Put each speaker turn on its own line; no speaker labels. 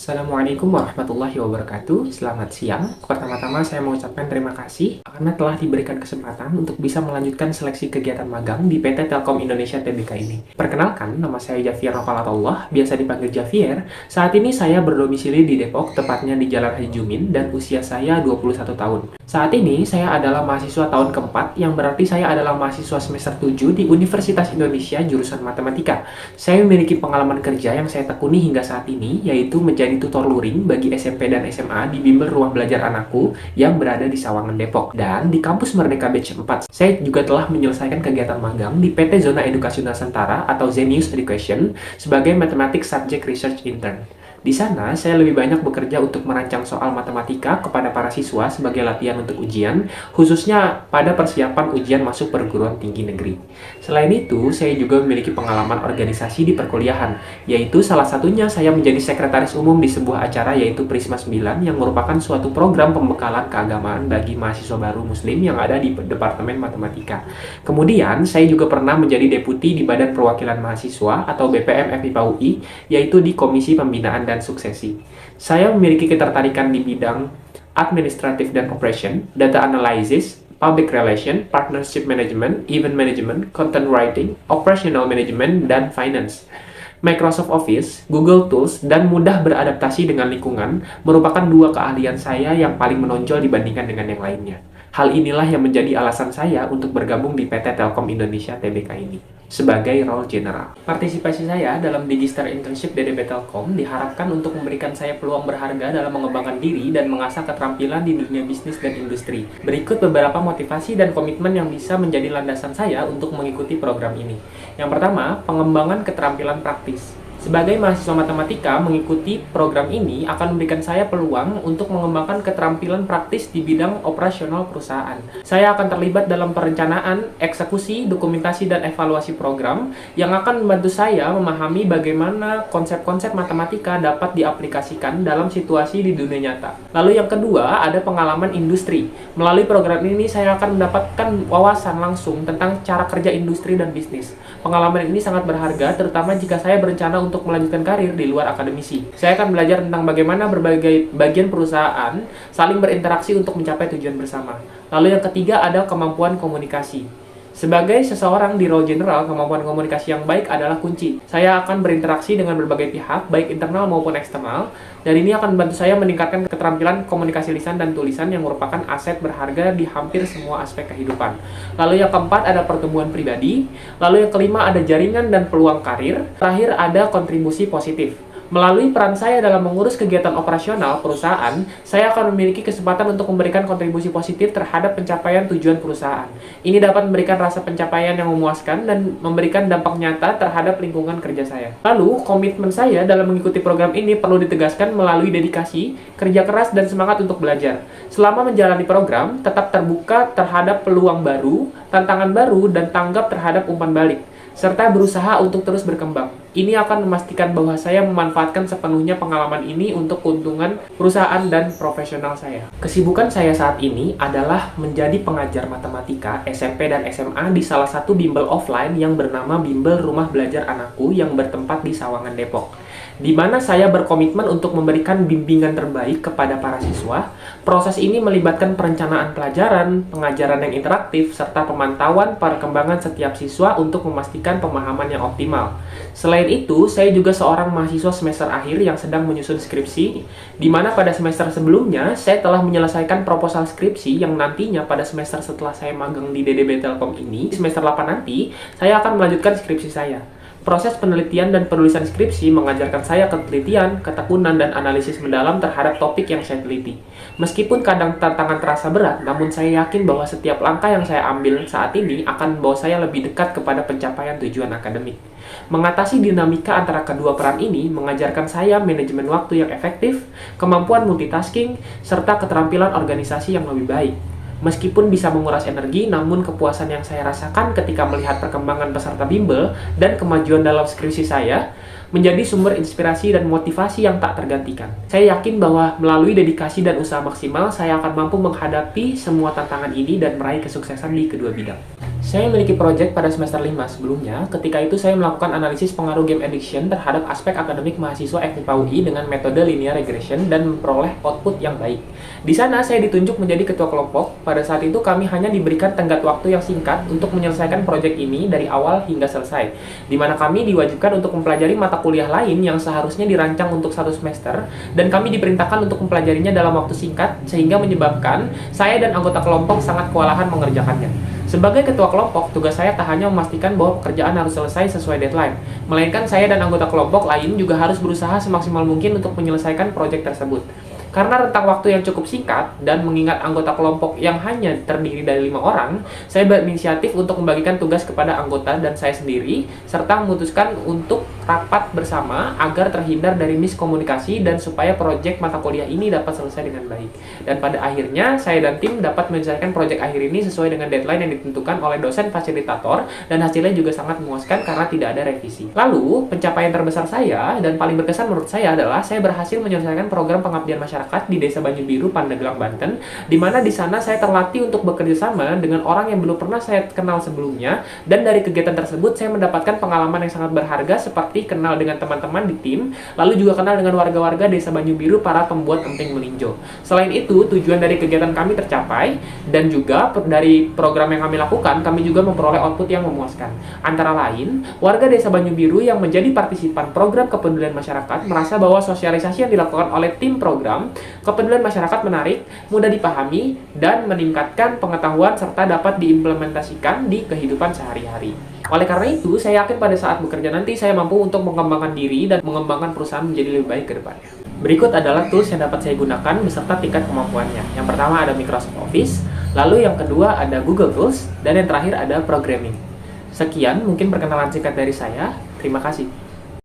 Assalamualaikum warahmatullahi wabarakatuh. Selamat siang. Pertama-tama saya mengucapkan terima kasih karena telah diberikan kesempatan untuk bisa melanjutkan seleksi kegiatan magang di PT Telkom Indonesia Tbk ini. Perkenalkan, nama saya Javier Novalatullah, biasa dipanggil Javier. Saat ini saya berdomisili di Depok, tepatnya di Jalan Haji Jumin, dan usia saya 21 tahun. Saat ini saya adalah mahasiswa tahun keempat, yang berarti saya adalah mahasiswa semester 7 di Universitas Indonesia jurusan Matematika. Saya memiliki pengalaman kerja yang saya tekuni hingga saat ini, yaitu menjadi tutor luring bagi SMP dan SMA di bimbel Rumah Belajar Anakku yang berada di Sawangan, Depok. Dan di kampus Merdeka Batch 4, saya juga telah menyelesaikan kegiatan magang di PT Zona Edukasi Nusantara atau Zenius Education sebagai Mathematics Subject Research Intern. Di sana, saya lebih banyak bekerja untuk merancang soal matematika kepada para siswa sebagai latihan untuk ujian, khususnya pada persiapan ujian masuk perguruan tinggi negeri. Selain itu, saya juga memiliki pengalaman organisasi di perkuliahan, yaitu salah satunya saya menjadi sekretaris umum di sebuah acara yaitu Prisma 9 yang merupakan suatu program pembekalan keagamaan bagi mahasiswa baru muslim yang ada di Departemen Matematika. Kemudian, saya juga pernah menjadi deputi di Badan Perwakilan Mahasiswa atau BPM FIPA UI, yaitu di Komisi Pembinaan dan Suksesi. Saya memiliki ketertarikan di bidang administratif dan operation, data analysis, public relation, partnership management, event management, content writing, operational management, dan finance. Microsoft Office, Google Tools, dan mudah beradaptasi dengan lingkungan merupakan dua keahlian saya yang paling menonjol dibandingkan dengan yang lainnya. Hal inilah yang menjadi alasan saya untuk bergabung di PT Telkom Indonesia Tbk ini sebagai role general. Partisipasi saya dalam Digistar Internship DDB Telkom diharapkan untuk memberikan saya peluang berharga dalam mengembangkan diri dan mengasah keterampilan di dunia bisnis dan industri. Berikut beberapa motivasi dan komitmen yang bisa menjadi landasan saya untuk mengikuti program ini. Yang pertama, pengembangan keterampilan praktis. Sebagai mahasiswa matematika, mengikuti program ini akan memberikan saya peluang untuk mengembangkan keterampilan praktis di bidang operasional perusahaan. Saya akan terlibat dalam perencanaan, eksekusi, dokumentasi, dan evaluasi program yang akan membantu saya memahami bagaimana konsep-konsep matematika dapat diaplikasikan dalam situasi di dunia nyata. Lalu yang kedua, ada pengalaman industri. Melalui program ini, saya akan mendapatkan wawasan langsung tentang cara kerja industri dan bisnis. Pengalaman ini sangat berharga, terutama jika saya berencana untuk melanjutkan karir di luar akademisi. Saya akan belajar tentang bagaimana berbagai bagian perusahaan saling berinteraksi untuk mencapai tujuan bersama. Lalu yang ketiga ada kemampuan komunikasi. Sebagai seseorang di role general, kemampuan komunikasi yang baik adalah kunci. Saya akan berinteraksi dengan berbagai pihak, baik internal maupun eksternal, dan ini akan membantu saya meningkatkan keterampilan komunikasi lisan dan tulisan yang merupakan aset berharga di hampir semua aspek kehidupan. Lalu yang keempat ada pertumbuhan pribadi, lalu yang kelima ada jaringan dan peluang karir, terakhir ada kontribusi positif. Melalui peran saya dalam mengurus kegiatan operasional perusahaan, saya akan memiliki kesempatan untuk memberikan kontribusi positif terhadap pencapaian tujuan perusahaan. Ini dapat memberikan rasa pencapaian yang memuaskan dan memberikan dampak nyata terhadap lingkungan kerja saya. Lalu, komitmen saya dalam mengikuti program ini perlu ditegaskan melalui dedikasi, kerja keras, dan semangat untuk belajar. Selama menjalani program, tetap terbuka terhadap peluang baru, tantangan baru, dan tanggap terhadap umpan balik, serta berusaha untuk terus berkembang. Ini akan memastikan bahwa saya memanfaatkan sepenuhnya pengalaman ini untuk keuntungan perusahaan dan profesional saya. Kesibukan saya saat ini adalah menjadi pengajar matematika SMP dan SMA di salah satu bimbel offline yang bernama Bimbel Rumah Belajar Anakku yang bertempat di Sawangan, Depok, di mana saya berkomitmen untuk memberikan bimbingan terbaik kepada para siswa. Proses ini melibatkan perencanaan pelajaran, pengajaran yang interaktif, serta pemantauan perkembangan setiap siswa untuk memastikan pemahaman yang optimal. Selain itu, saya juga seorang mahasiswa semester akhir yang sedang menyusun skripsi, di mana pada semester sebelumnya, saya telah menyelesaikan proposal skripsi yang nantinya pada semester setelah saya magang di DDB Telkom ini, semester 8 nanti, saya akan melanjutkan skripsi saya. Proses penelitian dan penulisan skripsi mengajarkan saya ketelitian, ketekunan, dan analisis mendalam terhadap topik yang saya teliti. Meskipun kadang tantangan terasa berat, namun saya yakin bahwa setiap langkah yang saya ambil saat ini akan membawa saya lebih dekat kepada pencapaian tujuan akademik. Mengatasi dinamika antara kedua peran ini mengajarkan saya manajemen waktu yang efektif, kemampuan multitasking, serta keterampilan organisasi yang lebih baik. Meskipun bisa menguras energi, namun kepuasan yang saya rasakan ketika melihat perkembangan peserta bimbel dan kemajuan dalam skripsi saya menjadi sumber inspirasi dan motivasi yang tak tergantikan. Saya yakin bahwa melalui dedikasi dan usaha maksimal, saya akan mampu menghadapi semua tantangan ini dan meraih kesuksesan di kedua bidang. Saya memiliki proyek pada semester 5 sebelumnya. Ketika itu saya melakukan analisis pengaruh game addiction terhadap aspek akademik mahasiswa FMIPA UI dengan metode linear regression dan memperoleh output yang baik. Di sana saya ditunjuk menjadi ketua kelompok. Pada saat itu kami hanya diberikan tenggat waktu yang singkat untuk menyelesaikan proyek ini dari awal hingga selesai, di mana kami diwajibkan untuk mempelajari mata kuliah lain yang seharusnya dirancang untuk 1 semester, dan kami diperintahkan untuk mempelajarinya dalam waktu singkat, sehingga menyebabkan saya dan anggota kelompok sangat kewalahan mengerjakannya. Sebagai ketua kelompok, tugas saya tak hanya memastikan bahwa pekerjaan harus selesai sesuai deadline, melainkan saya dan anggota kelompok lain juga harus berusaha semaksimal mungkin untuk menyelesaikan proyek tersebut. Karena rentang waktu yang cukup singkat dan mengingat anggota kelompok yang hanya terdiri dari 5 orang, saya berinisiatif untuk membagikan tugas kepada anggota dan saya sendiri, serta memutuskan untuk rapat bersama agar terhindar dari miskomunikasi dan supaya proyek mata kuliah ini dapat selesai dengan baik. Dan pada akhirnya, saya dan tim dapat menyelesaikan proyek akhir ini sesuai dengan deadline yang ditentukan oleh dosen fasilitator, dan hasilnya juga sangat memuaskan karena tidak ada revisi. Lalu, pencapaian terbesar saya dan paling berkesan menurut saya adalah saya berhasil menyelesaikan program pengabdian masyarakat di Desa Banyu Biru, Pandeglang, Banten, di mana di sana saya terlatih untuk bekerja sama dengan orang yang belum pernah saya kenal sebelumnya, dan dari kegiatan tersebut saya mendapatkan pengalaman yang sangat berharga seperti kenal dengan teman-teman di tim, lalu juga kenal dengan warga-warga Desa Banyu Biru, para pembuat emping melinjo. Selain itu, tujuan dari kegiatan kami tercapai, dan juga dari program yang kami lakukan, kami juga memperoleh output yang memuaskan. Antara lain, warga Desa Banyu Biru yang menjadi partisipan program kepedulian masyarakat merasa bahwa sosialisasi yang dilakukan oleh tim program kepedulian masyarakat menarik, mudah dipahami, dan meningkatkan pengetahuan serta dapat diimplementasikan di kehidupan sehari-hari. Oleh karena itu, saya yakin pada saat bekerja nanti saya mampu untuk mengembangkan diri dan mengembangkan perusahaan menjadi lebih baik ke depannya. Berikut adalah tools yang dapat saya gunakan beserta tingkat kemampuannya. Yang pertama ada Microsoft Office, lalu yang kedua ada Google Tools, dan yang terakhir ada Programming. Sekian mungkin perkenalan singkat dari saya. Terima kasih.